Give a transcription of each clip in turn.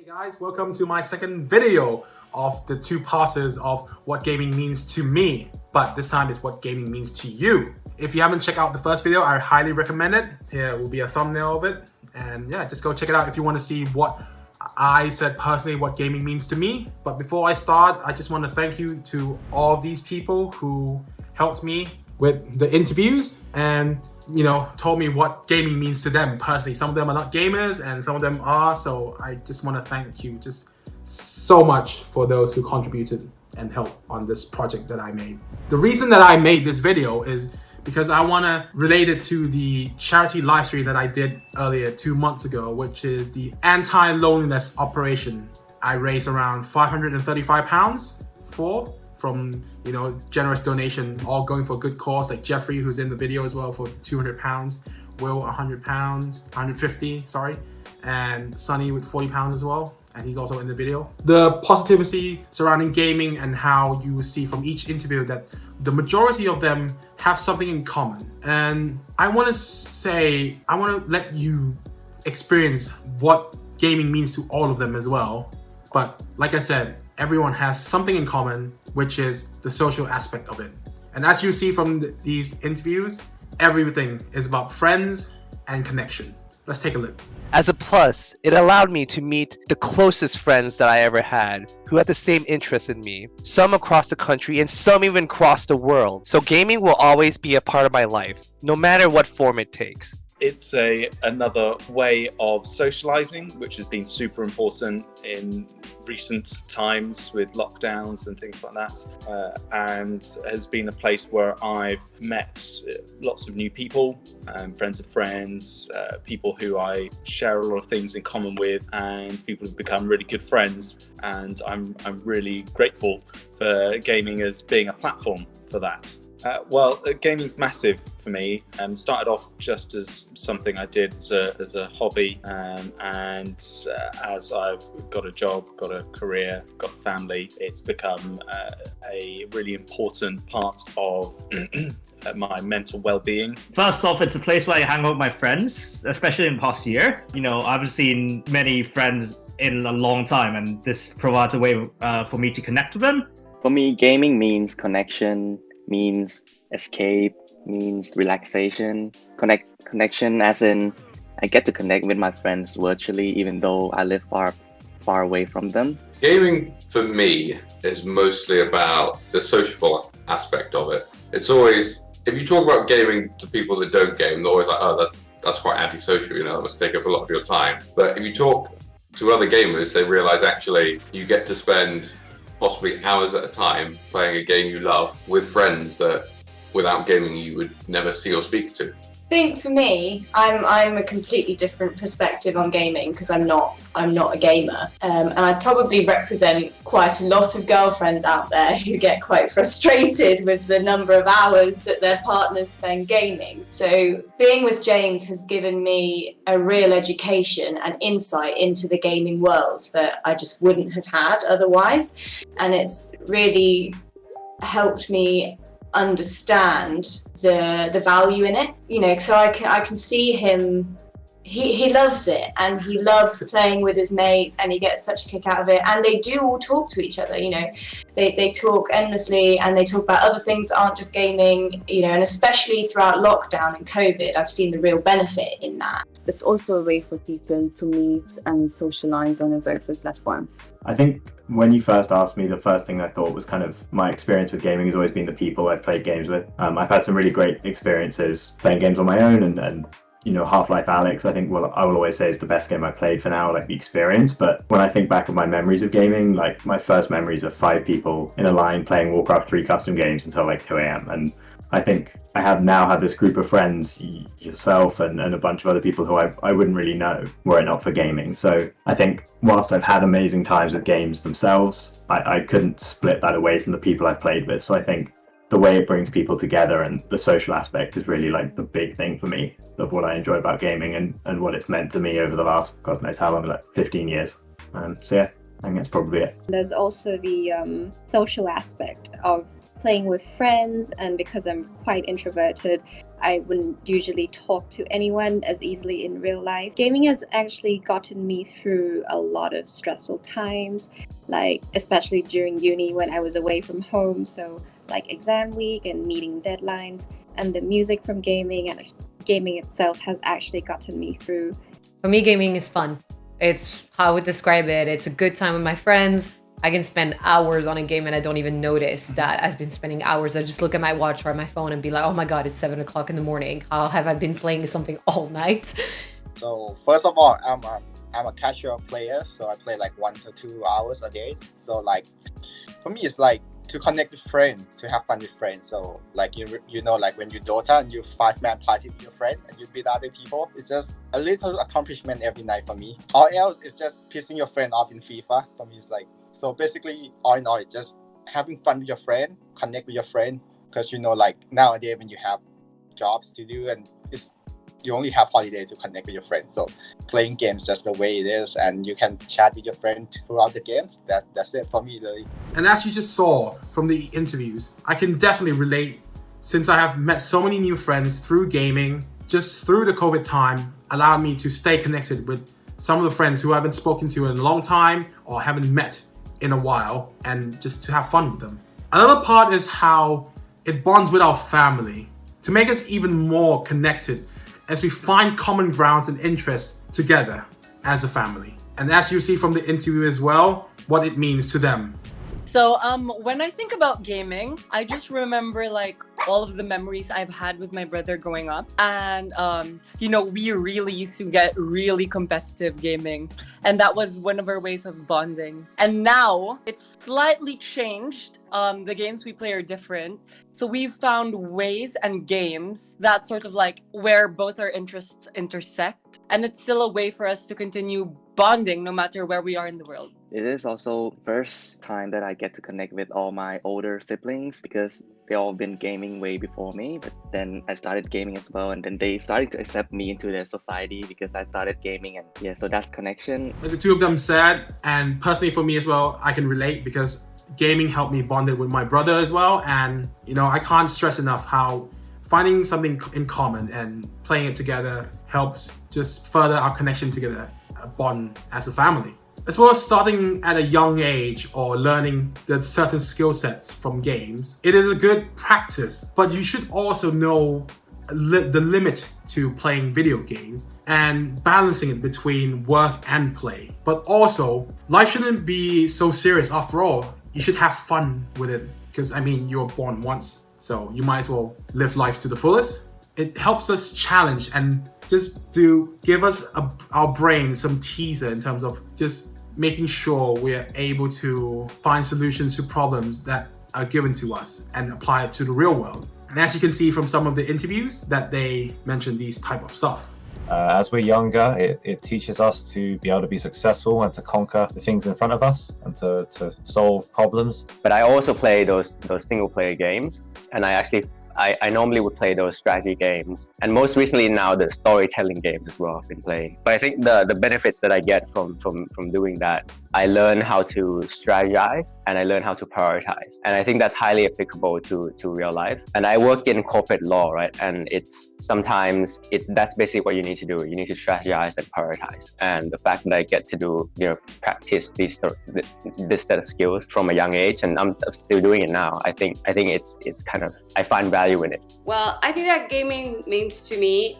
Hey guys, welcome to my second video of the two-parters of what gaming means to me, but this time is what gaming means to you. If you haven't checked out the first video, I highly recommend it. Here will be a thumbnail of it, and yeah, just go check it out if you want to see what I said personally what gaming means to me. But before I start, I just want to thank you to all of these people who helped me with the interviews and told me what gaming means to them personally. Some of them are not gamers and some of them are, so I just want to thank you just so much for those who contributed and helped on this project that I made. The reason that I made this video is because I want to relate it to the charity live stream that I did earlier 2 months ago, which is the anti-loneliness operation. I raised around £535 from generous donation, all going for a good cause, like Jeffrey, who's in the video as well, for £200, Will £100, 150, sorry, and Sunny with £40 as well, and he's also in the video. The positivity surrounding gaming and how you will see from each interview that the majority of them have something in common. And I want to let you experience what gaming means to all of them as well. But like I said, everyone has something in common, which is the social aspect of it. And as you see from these interviews, everything is about friends and connection. Let's take a look. As a plus, it allowed me to meet the closest friends that I ever had who had the same interests in me, some across the country and some even across the world. So gaming will always be a part of my life, no matter what form it takes. It's another way of socializing, which has been super important in recent times with lockdowns and things like that, and has been a place where I've met lots of new people, friends of friends, people who I share a lot of things in common with, and people who've become really good friends. And I'm really grateful for gaming as being a platform for that. Gaming's massive for me. Started off just as something I did as a hobby, and as I've got a job, got a career, got a family, it's become a really important part of my mental well-being. First off, it's a place where I hang out with my friends, especially in the past year. I haven't seen many friends in a long time, and this provides a way for me to connect with them. For me, gaming means connection, means escape, means relaxation. Connection as in I get to connect with my friends virtually even though I live far away from them. Gaming for me is mostly about the sociable aspect of it. It's always, if you talk about gaming to people that don't game, they're always like, oh, that's quite antisocial, that must take up a lot of your time. But if you talk to other gamers, they realize actually you get to spend possibly hours at a time playing a game you love with friends that without gaming you would never see or speak to. I think for me, I'm a completely different perspective on gaming because I'm not a gamer, and I probably represent quite a lot of girlfriends out there who get quite frustrated with the number of hours that their partners spend gaming. So being with James has given me a real education and insight into the gaming world that I just wouldn't have had otherwise, and it's really helped me understand the value in it, so I can see him. He loves it, and he loves playing with his mates, and he gets such a kick out of it. And they do all talk to each other, they talk endlessly, and they talk about other things that aren't just gaming, and especially throughout lockdown and COVID, I've seen the real benefit in that. It's also a way for people to meet and socialize on a virtual platform. I think when you first asked me, the first thing I thought was kind of my experience with gaming has always been the people I've played games with. I've had some really great experiences playing games on my own, and Half-Life Alyx, I think I will always say is the best game I've played for now, like the experience. But when I think back of my memories of gaming, like my first memories are 5 people in a line playing Warcraft 3 custom games until like 2 a.m. And I think I have now had this group of friends, yourself and a bunch of other people who I wouldn't really know were it not for gaming. So I think whilst I've had amazing times with games themselves, I couldn't split that away from the people I've played with. So I think the way it brings people together and the social aspect is really like the big thing for me of what I enjoy about gaming and what it's meant to me over the last, God knows how long, like 15 years. So yeah, I think that's probably it. There's also the social aspect of playing with friends, and because I'm quite introverted, I wouldn't usually talk to anyone as easily in real life. Gaming has actually gotten me through a lot of stressful times, like especially during uni when I was away from home, so like exam week and meeting deadlines, and the music from gaming and gaming itself has actually gotten me through. For me, gaming is fun. It's how I would describe it. It's a good time with my friends. I can spend hours on a game and I don't even notice that I've been spending hours. I just look at my watch or my phone and be like, oh my God, it's 7 o'clock in the morning. How have I been playing something all night? So first of all, I'm a casual player, so I play like 1 to 2 hours a day. So like for me, it's like to connect with friends, to have fun with friends. So like you know, like when you Dota and you 5-man party with your friend and you beat other people, it's just a little accomplishment every night for me. All else is just pissing your friend off in FIFA. For me, it's like, so basically all in all, it's just having fun with your friend, connect with your friend, because you know, like nowadays when you have jobs to do and you only have holiday to connect with your friends. So playing games just the way it is, and you can chat with your friend throughout the games. That's it for me, really. And as you just saw from the interviews, I can definitely relate, since I have met so many new friends through gaming. Just through the COVID time allowed me to stay connected with some of the friends who I haven't spoken to in a long time or haven't met in a while, and just to have fun with them. Another part is how it bonds with our family to make us even more connected as we find common grounds and interests together as a family. And as you see from the interview as well, what it means to them. So when I think about gaming, I just remember like all of the memories I've had with my brother growing up. And, you know, we really used to get really competitive gaming. And that was one of our ways of bonding. And now it's slightly changed. The games we play are different. So we've found ways and games that sort of like where both our interests intersect. And it's still a way for us to continue bonding no matter where we are in the world. It is also first time that I get to connect with all my older siblings, because they all been gaming way before me, but then I started gaming as well, and then they started to accept me into their society because I started gaming, and yeah, so that's connection. Like the two of them said, and personally for me as well, I can relate because gaming helped me bonded with my brother as well, and you know, I can't stress enough how finding something in common and playing it together helps just further our connection together, a bond as a family. As well as starting at a young age or learning the certain skill sets from games, it is a good practice, but you should also know the limit to playing video games and balancing it between work and play. But also, life shouldn't be so serious after all. You should have fun with it, because I mean, you're born once, so you might as well live life to the fullest. It helps us challenge and just to give us our brain some teaser in terms of just making sure we're able to find solutions to problems that are given to us and apply it to the real world. And as you can see from some of the interviews, that they mention these type of stuff. As we're younger, it teaches us to be able to be successful and to conquer the things in front of us and to solve problems. But I also play those single player games, and I normally would play those strategy games, and most recently now the storytelling games as well I've been playing. But I think the benefits that I get from doing that, I learn how to strategize and I learn how to prioritize, and I think that's highly applicable to real life. And I work in corporate law, right? And it's sometimes that's basically what you need to do. You need to strategize and prioritize. And the fact that I get to do, you know, practice this set of skills from a young age, and I'm still doing it now. I think it's kind of, I find value in it. Well, I think that gaming means to me,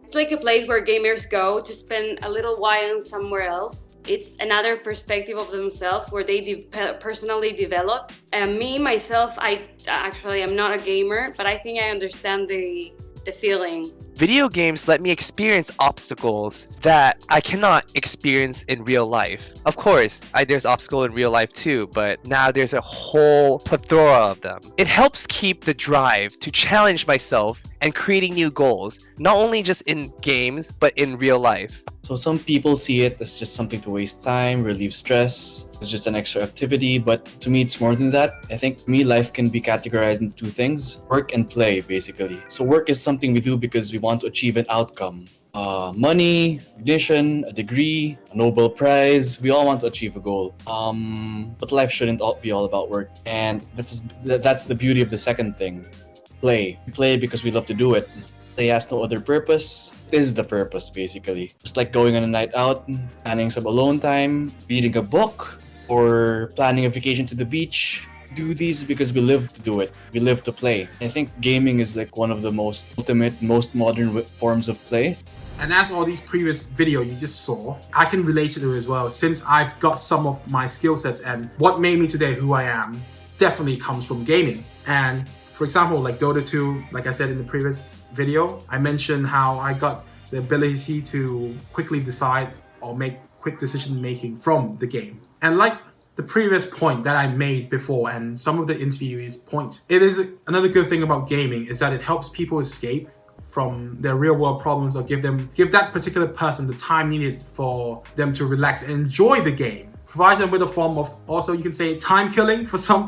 it's like a place where gamers go to spend a little while somewhere else. It's another perspective of themselves where they personally develop. And me, myself, I actually am not a gamer, but I think I understand the feeling. Video games let me experience obstacles that I cannot experience in real life. Of course, there's obstacles in real life too, but now there's a whole plethora of them. It helps keep the drive to challenge myself and creating new goals, not only just in games, but in real life. So some people see it as just something to waste time, relieve stress. It's just an extra activity, but to me it's more than that. I think to me life can be categorized into two things: work and play, basically. So work is something we do because we want to achieve an outcome. money, recognition, a degree, a Nobel Prize. We all want to achieve a goal. But life shouldn't be all about work. And that's the beauty of the second thing. Play. We play because we love to do it. Play has no other purpose. It is the purpose, basically. Just like going on a night out, planning some alone time, reading a book, or planning a vacation to the beach. Do these because we live to do it. We live to play. I think gaming is like one of the most ultimate, most modern forms of play. And as all these previous video you just saw, I can relate to it as well, since I've got some of my skill sets, and what made me today who I am definitely comes from gaming. And for example, like Dota 2, like I said in the previous video, I mentioned how I got the ability to quickly decide or make quick decision making from the game. And like the previous point that I made before, and some of the interviewees' point, it is another good thing about gaming is that it helps people escape from their real world problems, or give that particular person the time needed for them to relax and enjoy the game. Provides them with a form of, also you can say, time killing for some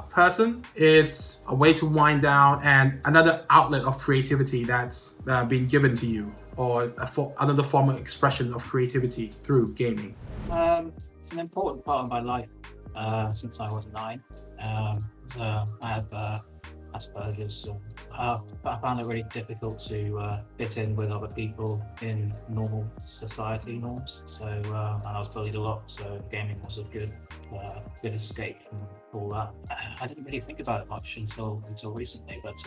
person. It's a way to wind down and another outlet of creativity that's been given to you, or another form of expression of creativity through gaming. It's an important part of my life since I was 9. I have Asperger's. I found it really difficult to fit in with other people in normal society norms. So, and I was bullied a lot. So gaming was a good escape from all that. I didn't really think about it much until recently, but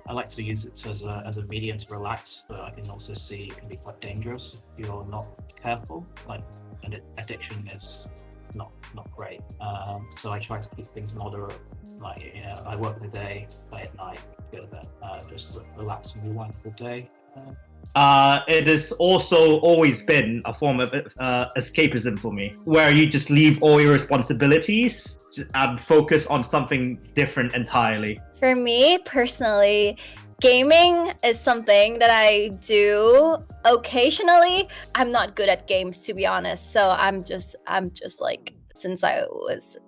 I like to use it as a medium to relax. But I can also see it can be quite dangerous if you're not careful. Like, an addiction is not great. So I try to keep things moderate. Like, I work in the day, play at night, go to bed, just to relax and rewind the day. It has also always been a form of escapism for me, where you just leave all your responsibilities and focus on something different entirely. For me personally, gaming is something that I do occasionally. I'm not good at games, to be honest. So I'm just like, since I was,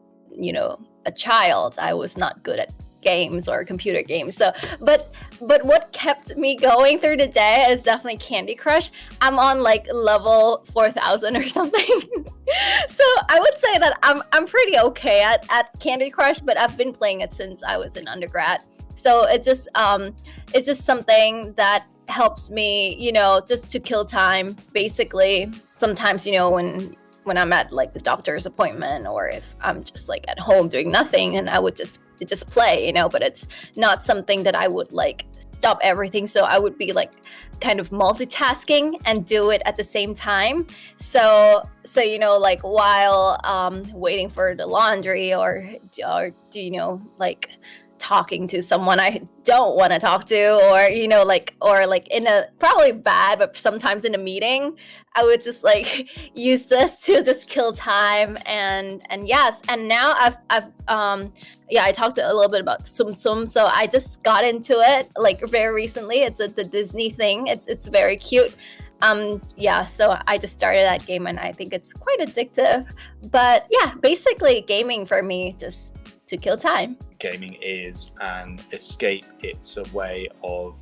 a child, I was not good at games or computer games. So, but what kept me going through the day is definitely Candy Crush. I'm on like level 4,000 or something. So I would say that I'm pretty okay at Candy Crush, but I've been playing it since I was in undergrad. So it's just something that helps me, just to kill time, basically. Sometimes, when I'm at like the doctor's appointment, or if I'm just like at home doing nothing, and I would just play, but it's not something that I would like stop everything. So I would be like kind of multitasking and do it at the same time. So like while waiting for the laundry, or like talking to someone I don't want to talk to, or like in a, probably bad, but sometimes in a meeting, I would just like use this to just kill time. And yes, and now I've I talked a little bit about Tsum Tsum, so I just got into it like very recently. It's the Disney thing. It's very cute. So I just started that game, and I think it's quite addictive. But yeah, basically gaming for me just to kill time. Gaming is an escape. It's a way of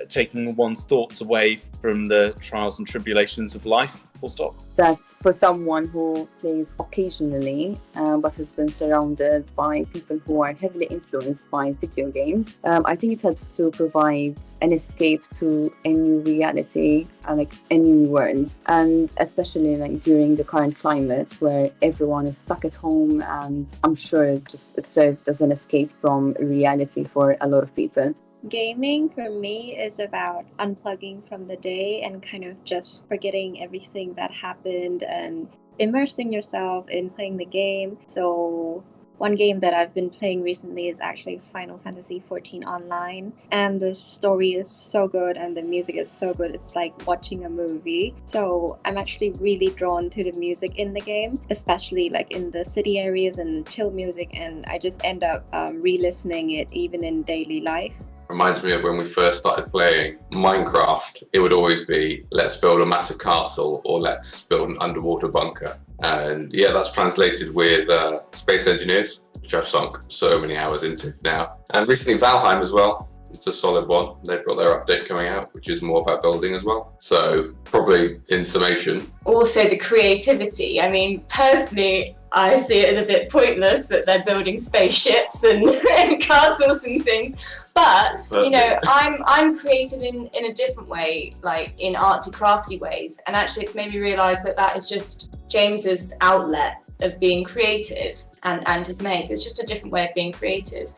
taking one's thoughts away from the trials and tribulations of life, full stop. That for someone who plays occasionally, but has been surrounded by people who are heavily influenced by video games, I think it helps to provide an escape to a new reality, like a new world. And especially like during the current climate where everyone is stuck at home, and I'm sure it served as an escape from reality for a lot of people. Gaming for me is about unplugging from the day and kind of just forgetting everything that happened and immersing yourself in playing the game. So one game that I've been playing recently is actually Final Fantasy XIV Online, and the story is so good and the music is so good. It's like watching a movie. So I'm actually really drawn to the music in the game, especially like in the city areas and chill music, and I just end up re-listening it even in daily life. Reminds me of when we first started playing Minecraft. It would always be, let's build a massive castle, or let's build an underwater bunker. And yeah, that's translated with Space Engineers, which I've sunk so many hours into now. And recently Valheim as well. it's a solid one. They've got their update coming out, which is more about building as well. So probably in summation. Also the creativity. I mean, personally, I see it as a bit pointless that they're building spaceships and, and castles and things. But you know, I'm creative in a different way, like in artsy crafty ways. And actually, it's made me realise that that is just James's outlet of being creative and his mates. It's just a different way of being creative.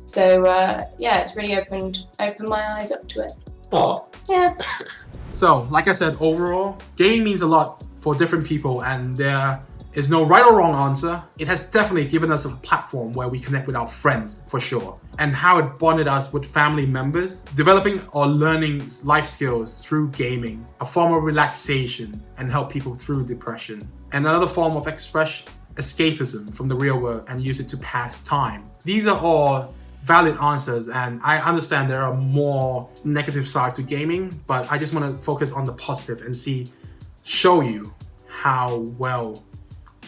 So yeah, it's really opened my eyes up to it. Oh. Yeah. So, like I said, overall, gaming means a lot for different people, and there is no right or wrong answer. It has definitely given us a platform where we connect with our friends, for sure, and how it bonded us with family members, developing or learning life skills through gaming, a form of relaxation, and help people through depression, and another form of escapism from the real world and use it to pass time. These are all valid answers, and I understand there are more negative sides to gaming, but I just want to focus on the positive and show you how well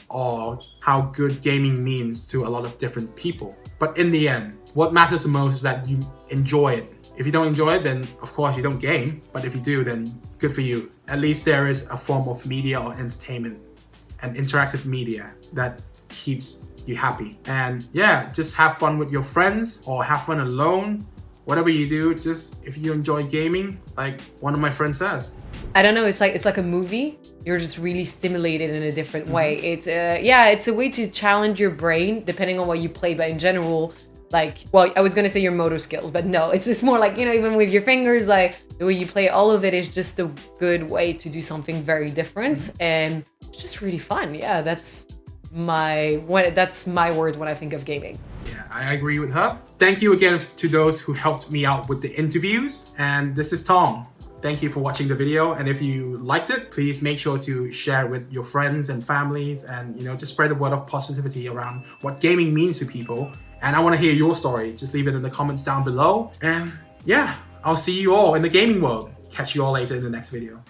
or how good gaming means to a lot of different people. But in the end, what matters the most is that you enjoy it. If you don't enjoy it, then of course you don't game, but if you do, then good for you. At least there is a form of media or entertainment and interactive media that keeps you happy. And yeah, just have fun with your friends or have fun alone. Whatever you do, just if you enjoy gaming, like one of my friends says. I don't know, it's like a movie. You're just really stimulated in a different way. It's it's a way to challenge your brain depending on what you play, but in general, like, well, I was gonna say your motor skills, but no, it's just more like, you know, even with your fingers, like the way you play, all of it is just a good way to do something very different, and it's just really fun. Yeah, that's my word when I think of gaming. Yeah, I agree with her. Thank you again to those who helped me out with the interviews, and this is Tom. Thank you for watching the video, and if you liked it, please make sure to share it with your friends and families, and you know, just spread the word of positivity around what gaming means to people. And I want to hear your story. Just leave it in the comments down below. And yeah, I'll see you all in the gaming world. Catch you all later in the next video.